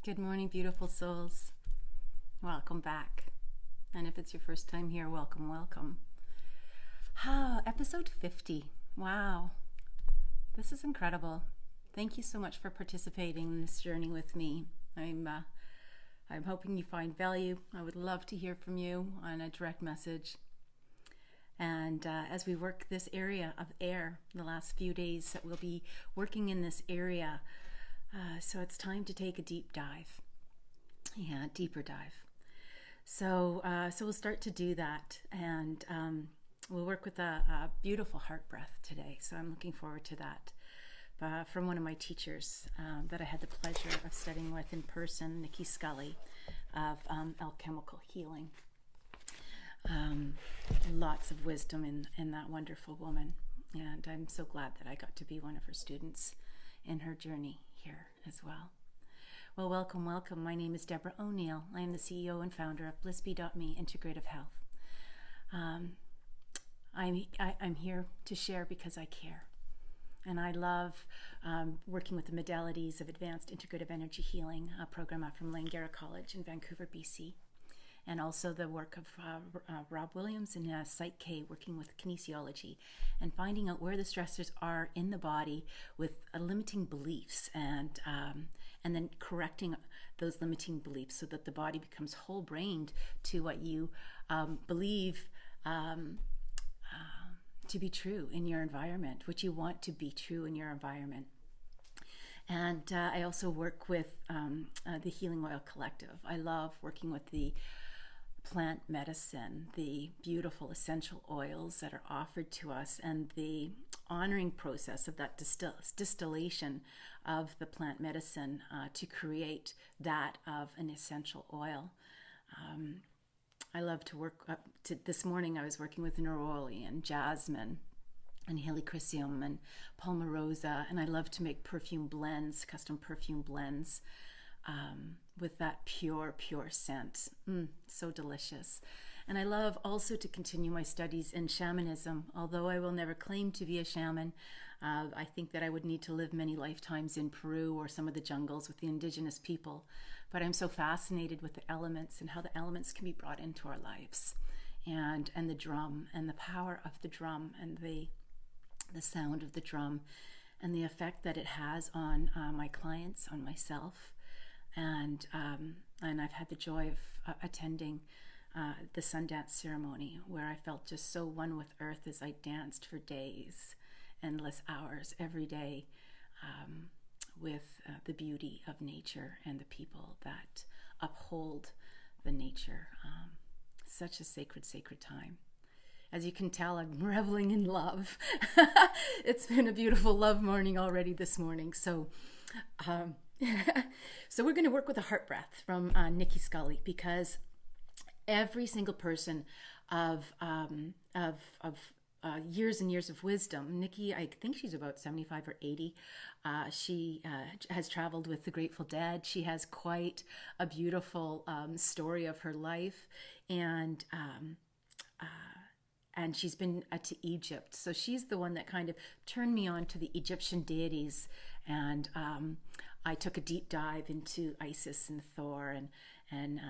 Good morning, beautiful souls. Welcome back. And if it's your first time here, welcome, welcome. Episode 50. Wow. This is incredible. Thank you so much for participating in this journey with me. I'm hoping you find value. I would love to hear from you on a direct message. And as we work this area of air, the last few days that we'll be working in this area, so it's time to take a deep dive. Yeah, deeper dive. So we'll start to do that, and we'll work with a beautiful heart breath today. So I'm looking forward to that. From one of my teachers that I had the pleasure of studying with in person, Nikki Scully of Alchemical Healing. Lots of wisdom in that wonderful woman, and I'm so glad that I got to be one of her students in her journey here as well. Well, welcome, welcome. My name is Deborah O'Neill. I am the CEO and founder of blissbee.me Integrative Health. I'm here to share because I care. And I love working with the modalities of Advanced Integrative Energy Healing, a program out from Langara College in Vancouver, BC. And also the work of Rob Williams and Psych K, working with kinesiology and finding out where the stressors are in the body with limiting beliefs, and then correcting those limiting beliefs so that the body becomes whole-brained to what you believe to be true in your environment, what you want to be true in your environment. And I also work with the Healing Oil Collective. I love working with the plant medicine, the beautiful essential oils that are offered to us, and the honoring process of that distillation of the plant medicine to create that of an essential oil. I love to work this morning I was working with neroli and jasmine and helichrysum and palmarosa, and I love to make perfume blends, custom perfume blends with that pure scent. So delicious. And I love also to continue my studies in shamanism. Although I will never claim to be a shaman, I think that I would need to live many lifetimes in Peru or some of the jungles with the indigenous people. But I'm so fascinated with the elements and how the elements can be brought into our lives. And the drum and the power of the drum and the sound of the drum and the effect that it has on my clients, on myself. And I've had the joy of attending the Sundance ceremony, where I felt just so one with earth as I danced for days, endless hours every day, with the beauty of nature and the people that uphold the nature. Such a sacred time. As you can tell, I'm reveling in love. It's been a beautiful love morning already this morning. So so we're going to work with a heart breath from Nikki Scully, because every single person of years and years of wisdom. Nikki, I think she's about 75 or 80. She has traveled with the Grateful Dead. She has quite a beautiful story of her life, and she's been to Egypt. So she's the one that kind of turned me on to the Egyptian deities, and I took a deep dive into Isis and Thor and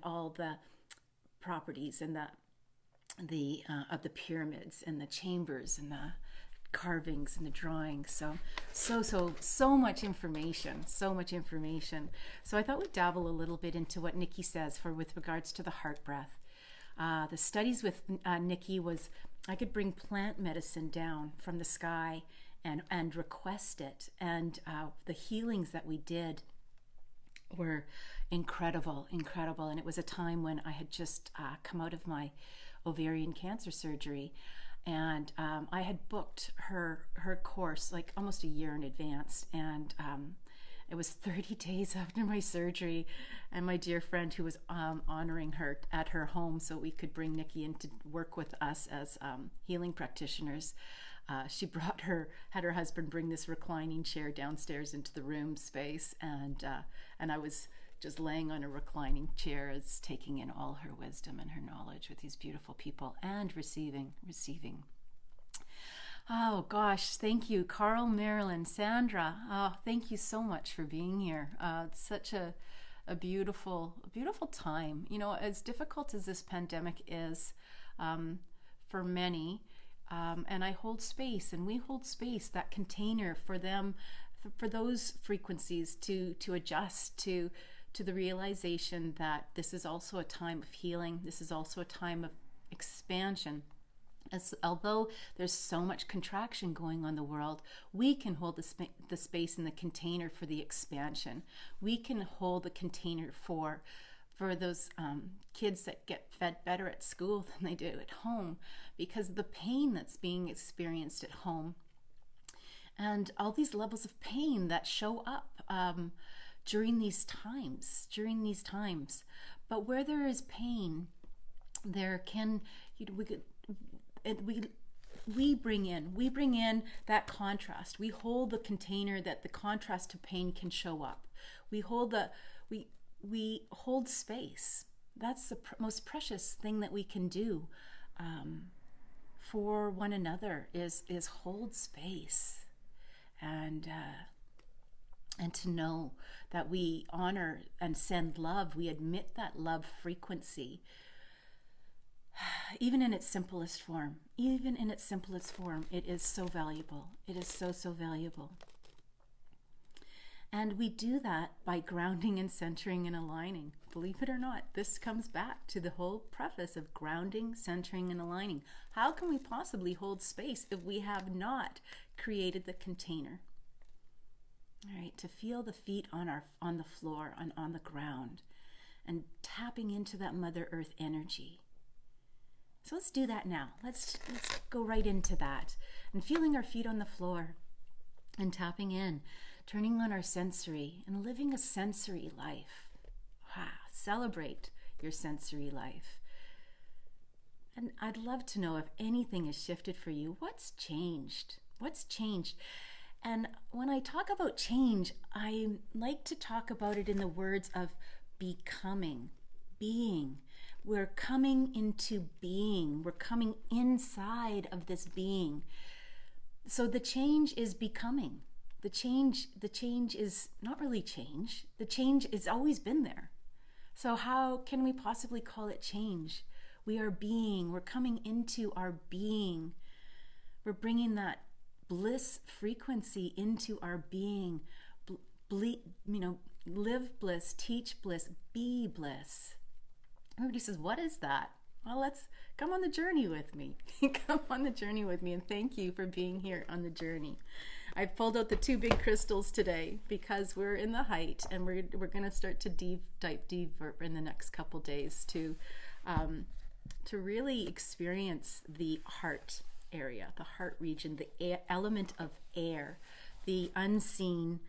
all the properties and the of the pyramids and the chambers and the carvings and the drawings. So much information, so much information. So I thought we'd dabble a little bit into what Nikki says with regards to the heart breath. The studies with Nikki was I could bring plant medicine down from the sky and request it, and the healings that we did were incredible, and it was a time when I had just come out of my ovarian cancer surgery, and I had booked her course like almost a year in advance, and it was 30 days after my surgery, and my dear friend who was honoring her at her home so we could bring Nikki in to work with us as healing practitioners, she had her husband bring this reclining chair downstairs into the room space, and I was just laying on a reclining chair, as taking in all her wisdom and her knowledge with these beautiful people and receiving Oh gosh, thank you, Carl, Marilyn, Sandra. Oh, thank you so much for being here. It's such a beautiful time. You know, as difficult as this pandemic is for many, and I hold space, and we hold space, that container for them, for those frequencies to adjust to the realization that this is also a time of healing. This is also a time of expansion. As, although there's so much contraction going on in the world, we can hold the space in the container for the expansion. We can hold the container for those kids that get fed better at school than they do at home, because of the pain that's being experienced at home, and all these levels of pain that show up during these times. But where there is pain, there can, you know, we bring in that contrast. We hold the container that the contrast to pain can show up. We hold space. That's the most precious thing that we can do for one another, is hold space, and to know that we honor and send love. We admit that love frequency, even in its simplest form. It is so valuable. It is so valuable. And we do that by grounding and centering and aligning. Believe it or not, this comes back to the whole preface of grounding, centering, and aligning. How can we possibly hold space if we have not created the container? All right, to feel the feet on the floor, on the ground, and tapping into that Mother Earth energy. So let's do that now. Let's go right into that, and feeling our feet on the floor and tapping in, turning on our sensory and living a sensory life. Wow, celebrate your sensory life. And I'd love to know if anything has shifted for you. What's changed? And when I talk about change, I like to talk about it in the words of becoming, being. We're coming into being. We're coming inside of this being. So the change is becoming. The change is not really change. The change has always been there. So how can we possibly call it change? We are being. We're coming into our being. We're bringing that bliss frequency into our being. Live bliss, teach bliss, be bliss. Everybody says, what is that? Well, let's come on the journey with me. Come on the journey with me, and thank you for being here on the journey. I pulled out the 2 big crystals today because we're in the height, and we're going to start to dive deeper in the next couple days to really experience the heart area, the heart region, the element of air, the unseen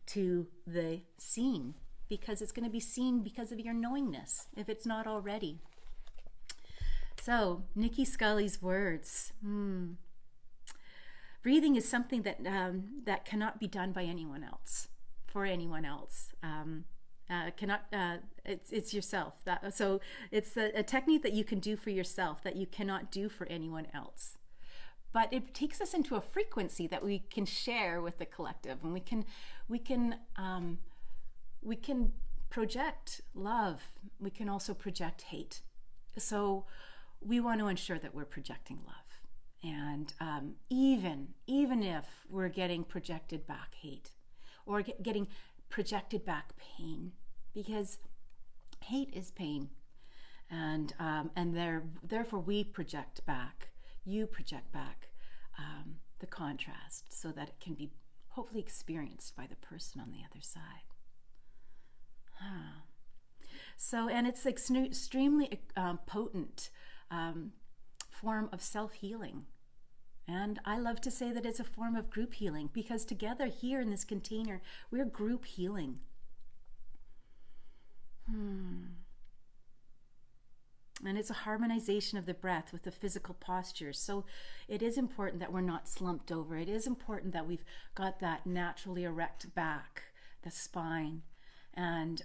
to the seen, because it's going to be seen because of your knowingness, if it's not already. So, Nikki Scully's words. Breathing is something that cannot be done by anyone else, for anyone else. It's yourself. So it's a technique that you can do for yourself that you cannot do for anyone else. But it takes us into a frequency that we can share with the collective, and we can project love. We can also project hate. So we want to ensure that we're projecting love. And even if we're getting projected back hate, or getting projected back pain, because hate is pain, and therefore we project back. You project back the contrast, so that it can be hopefully experienced by the person on the other side. So, and it's extremely potent form of self-healing. And I love to say that it's a form of group healing, because together here in this container, we're group healing. And it's a harmonization of the breath with the physical postures. So it is important that we're not slumped over. It is important that we've got that naturally erect back, the spine, and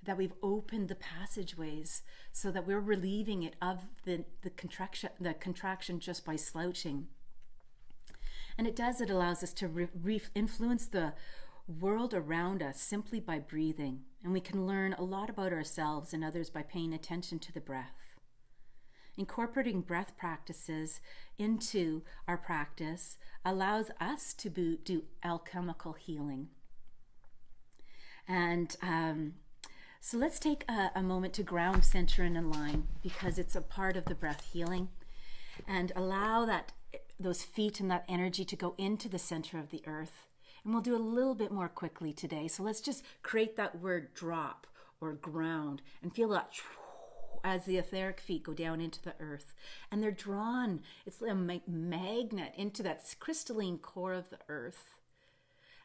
that we've opened the passageways so that we're relieving it of the contraction just by slouching. And it allows us to influence the world around us simply by breathing. And we can learn a lot about ourselves and others by paying attention to the breath. Incorporating breath practices into our practice allows us to do alchemical healing. And so let's take a moment to ground, center, and align, because it's a part of the breath healing. And allow those feet and that energy to go into the center of the earth. And we'll do a little bit more quickly today. So let's just create that word drop or ground and feel that as the etheric feet go down into the earth. And they're drawn, it's a magnet into that crystalline core of the earth.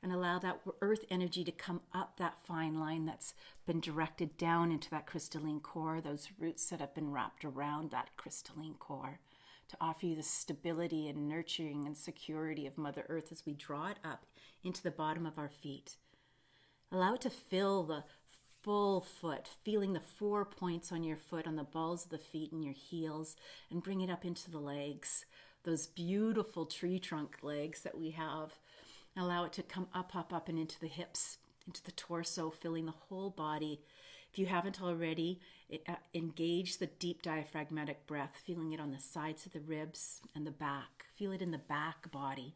And allow that earth energy to come up that fine line that's been directed down into that crystalline core, those roots that have been wrapped around that crystalline core, to offer you the stability and nurturing and security of Mother Earth as we draw it up into the bottom of our feet. Allow it to fill the full foot, feeling the 4 points on your foot, on the balls of the feet and your heels, and bring it up into the legs, those beautiful tree trunk legs that we have. Allow it to come up and into the hips, into the torso, filling the whole body. If you haven't already, engage the deep diaphragmatic breath, feeling it on the sides of the ribs and the back. Feel it in the back body.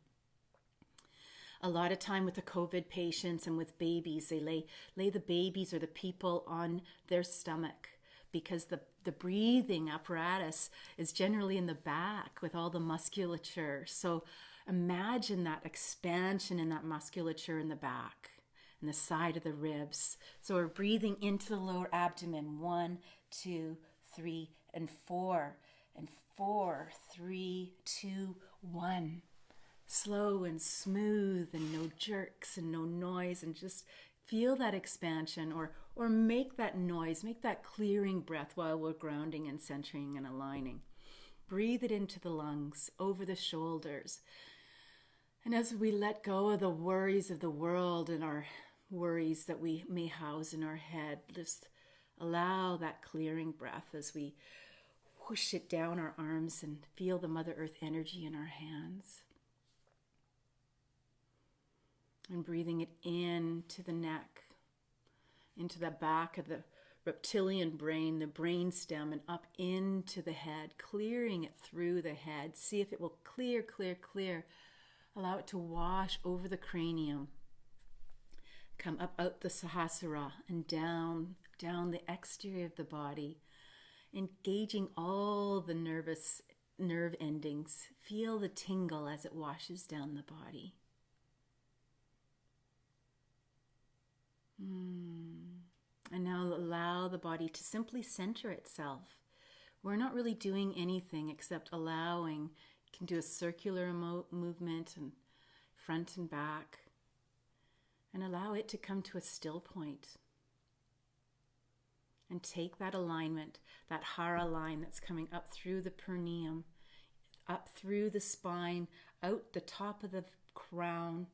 A lot of time with the COVID patients and with babies, they lay the babies or the people on their stomach, because the breathing apparatus is generally in the back with all the musculature. So imagine that expansion in that musculature in the back and the side of the ribs. So we're breathing into the lower abdomen. 1, 2, 3, and 4. And 4, 3, 2, 1. Slow and smooth and no jerks and no noise, and just feel that expansion, or make that noise, make that clearing breath while we're grounding and centering and aligning. Breathe it into the lungs, over the shoulders. And as we let go of the worries of the world and our worries that we may house in our head, just allow that clearing breath as we whoosh it down our arms and feel the Mother Earth energy in our hands. And breathing it into the neck, into the back of the reptilian brain, the brain stem, and up into the head, clearing it through the head. See if it will clear, clear, clear. Allow it to wash over the cranium. Come up out the Sahasrara and down the exterior of the body, engaging all the nerve endings. Feel the tingle as it washes down the body. And now allow the body to simply center itself. We're not really doing anything except allowing. You can do a circular movement and front and back, and allow it to come to a still point. And take that alignment, that hara line that's coming up through the perineum, up through the spine, out the top of the crown,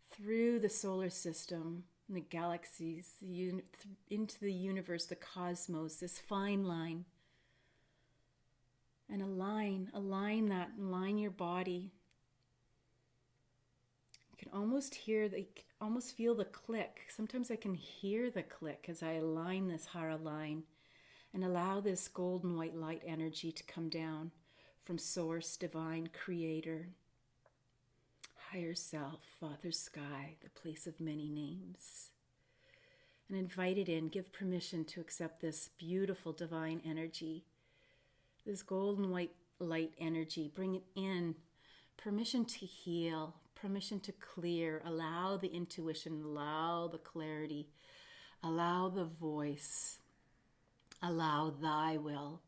through the solar system, the galaxies, into the universe, the cosmos, this fine line. And align your body. You can almost feel the click. Sometimes I can hear the click as I align this hara line and allow this golden white light energy to come down from Source, Divine, Creator, Higher Self, Father Sky, the place of many names. And invite it in, give permission to accept this beautiful divine energy, this golden white light energy. Bring it in, permission to heal, permission to clear. Allow the intuition, allow the clarity, allow the voice, allow thy will.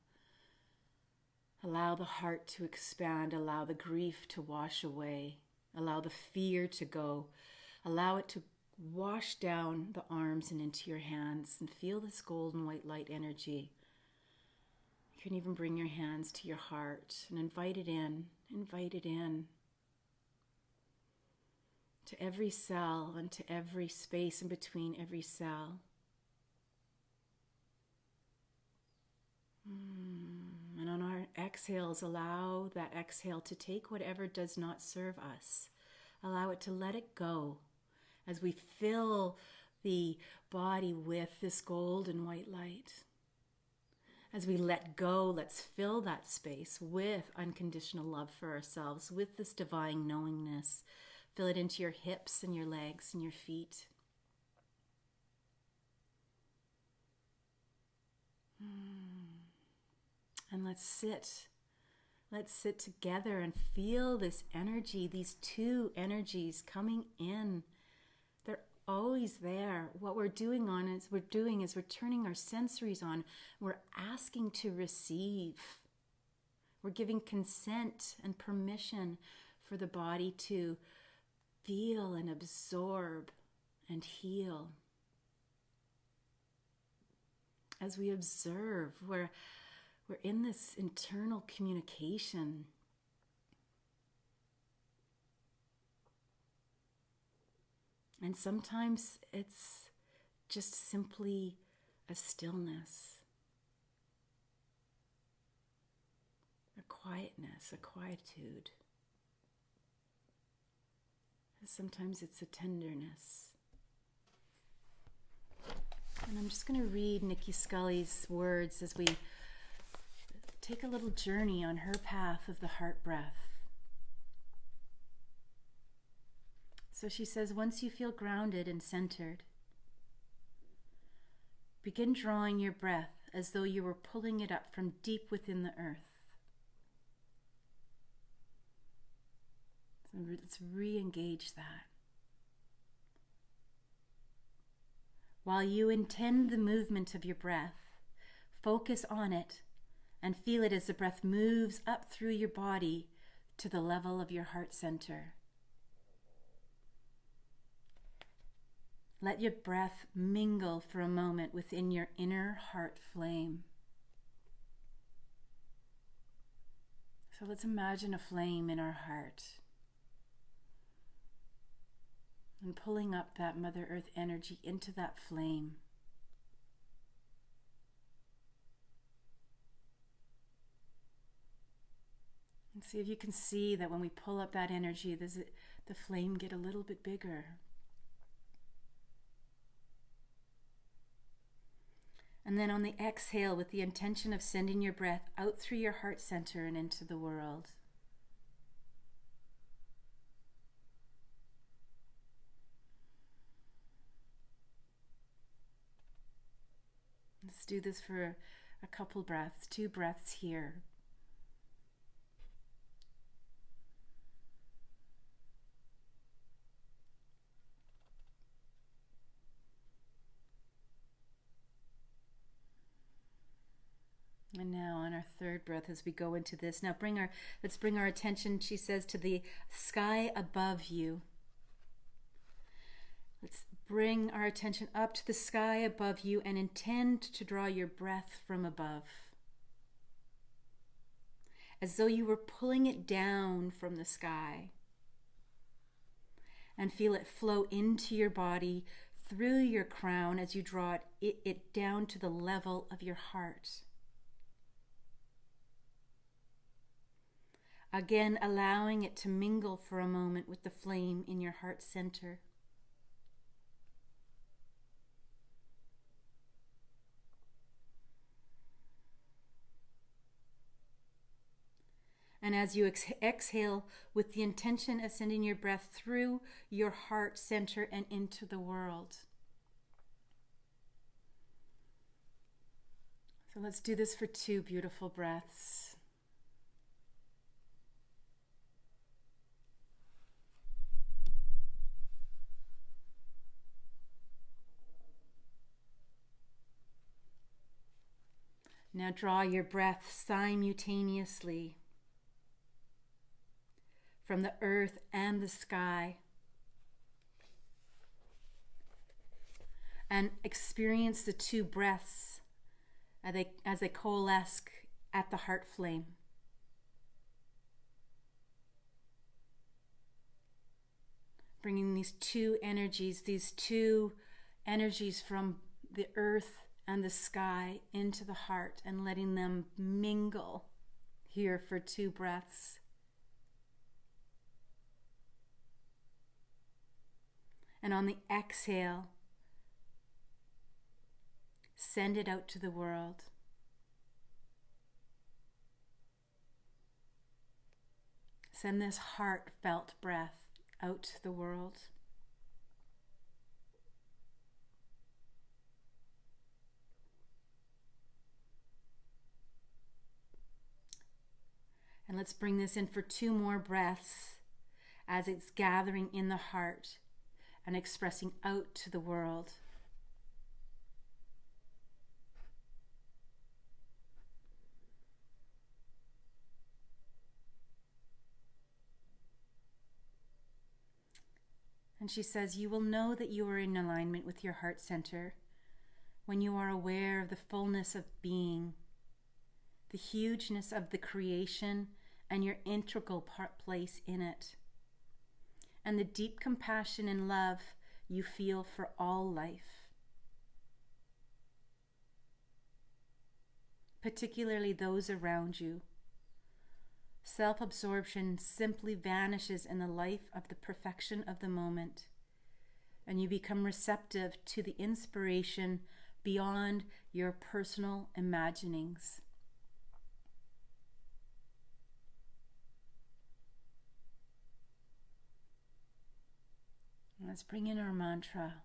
Allow the heart to expand, allow the grief to wash away. Allow the fear to go. Allow it to wash down the arms and into your hands, and feel this golden white light energy. You can even bring your hands to your heart and invite it in to every cell and to every space in between every cell. And on our exhales, allow that exhale to take whatever does not serve us. Allow it to let it go as we fill the body with this gold and white light. As we let go, let's fill that space with unconditional love for ourselves, with this divine knowingness. Fill it into your hips and your legs and your feet. And let's sit together and feel this energy, these two energies coming in. They're always there. What we're doing is we're turning our sensories on. We're asking to receive. We're giving consent and permission for the body to feel and absorb and heal. As we observe, we're in this internal communication. And sometimes it's just simply a stillness, a quietness, a quietude. And sometimes it's a tenderness. And I'm just going to read Nikki Scully's words as we take a little journey on her path of the heart breath. So she says, once you feel grounded and centered, begin drawing your breath as though you were pulling it up from deep within the earth. So let's re-engage that. While you intend the movement of your breath, focus on it and feel it as the breath moves up through your body to the level of your heart center. Let your breath mingle for a moment within your inner heart flame. So let's imagine a flame in our heart and pulling up that Mother Earth energy into that flame. And see if you can see that when we pull up that energy, the flame get a little bit bigger. And then on the exhale, with the intention of sending your breath out through your heart center and into the world. Let's do this for a couple breaths, 2 breaths here. And now on our 3rd breath as we go into this. Now let's bring our attention, she says, to the sky above you. Let's bring our attention up to the sky above you and intend to draw your breath from above, as though you were pulling it down from the sky. And feel it flow into your body through your crown as you draw it down to the level of your heart. Again, allowing it to mingle for a moment with the flame in your heart center. And as you exhale with the intention of sending your breath through your heart center and into the world. So let's do this for 2 beautiful breaths. Now draw your breath simultaneously from the earth and the sky, and experience the 2 breaths as they coalesce at the heart flame. Bringing these two energies from the earth and the sky into the heart and letting them mingle here for 2 breaths. And on the exhale, send it out to the world. Send this heartfelt breath out to the world. And let's bring this in for 2 more breaths as it's gathering in the heart and expressing out to the world. And she says, you will know that you are in alignment with your heart center when you are aware of the fullness of being, the hugeness of the creation and your integral place in it, and the deep compassion and love you feel for all life, particularly those around you. Self-absorption simply vanishes in the life of the perfection of the moment, and you become receptive to the inspiration beyond your personal imaginings. Let's bring in our mantra.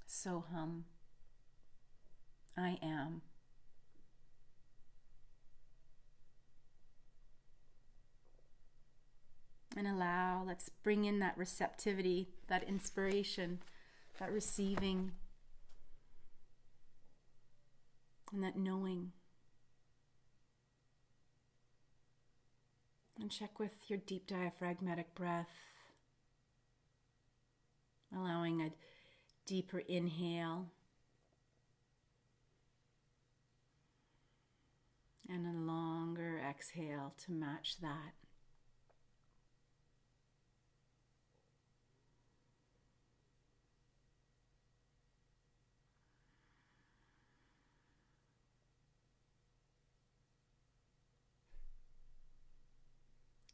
Soham. I am. And allow, let's bring in that receptivity, that inspiration, that receiving, and that knowing. And check with your deep diaphragmatic breath, allowing a deeper inhale and a longer exhale to match that.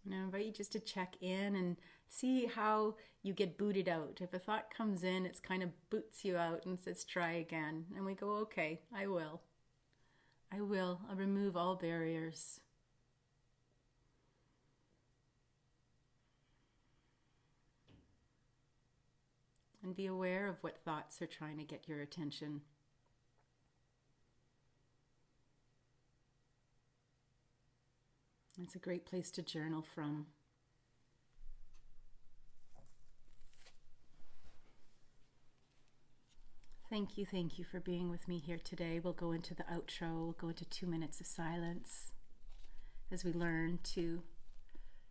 And I invite you just to check in and see how you get booted out. If a thought comes in, it's kind of boots you out and says, try again. And we go, okay, I will. I'll remove all barriers. And be aware of what thoughts are trying to get your attention. It's a great place to journal from. Thank you for being with me here today. We'll go into the outro. We'll go into 2 minutes of silence as we learn to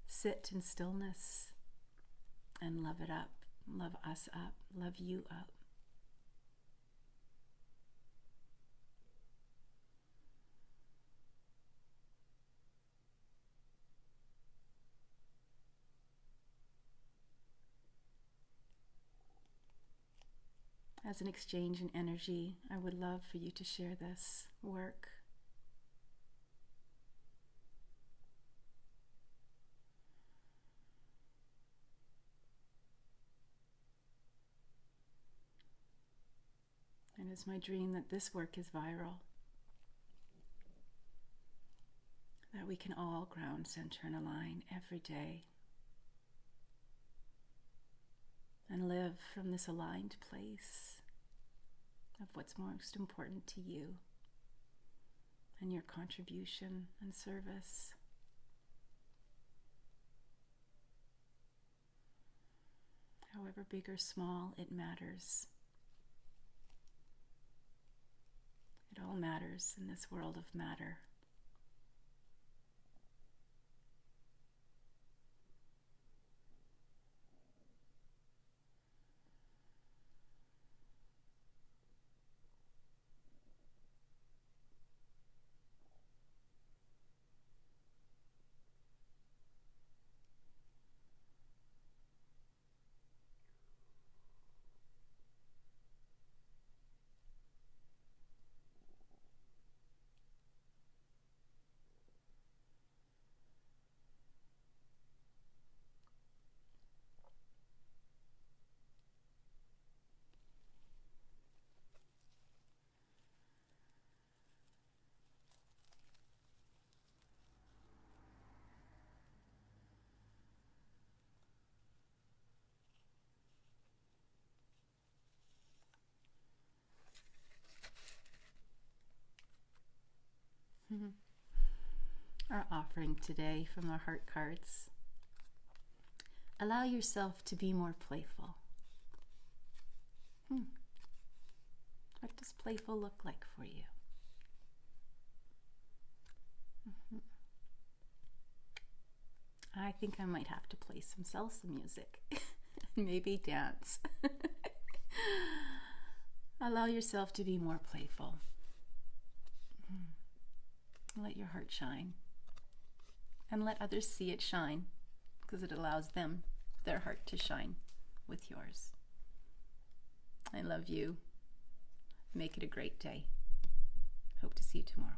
sit in stillness and love it up, love us up, love you up. As an exchange in energy, I would love for you to share this work. And it's my dream that this work is viral, that we can all ground, center, and align every day and live from this aligned place of what's most important to you and your contribution and service. However big or small, it matters. It all matters in this world of matter. Our offering today from our heart cards. Allow yourself to be more playful. What does playful look like for you? I think I might have to play some salsa music. Maybe dance. Allow yourself to be more playful. Let your heart shine. And let others see it shine, because it allows them, their heart to shine with yours. I love you. Make it a great day. Hope to see you tomorrow.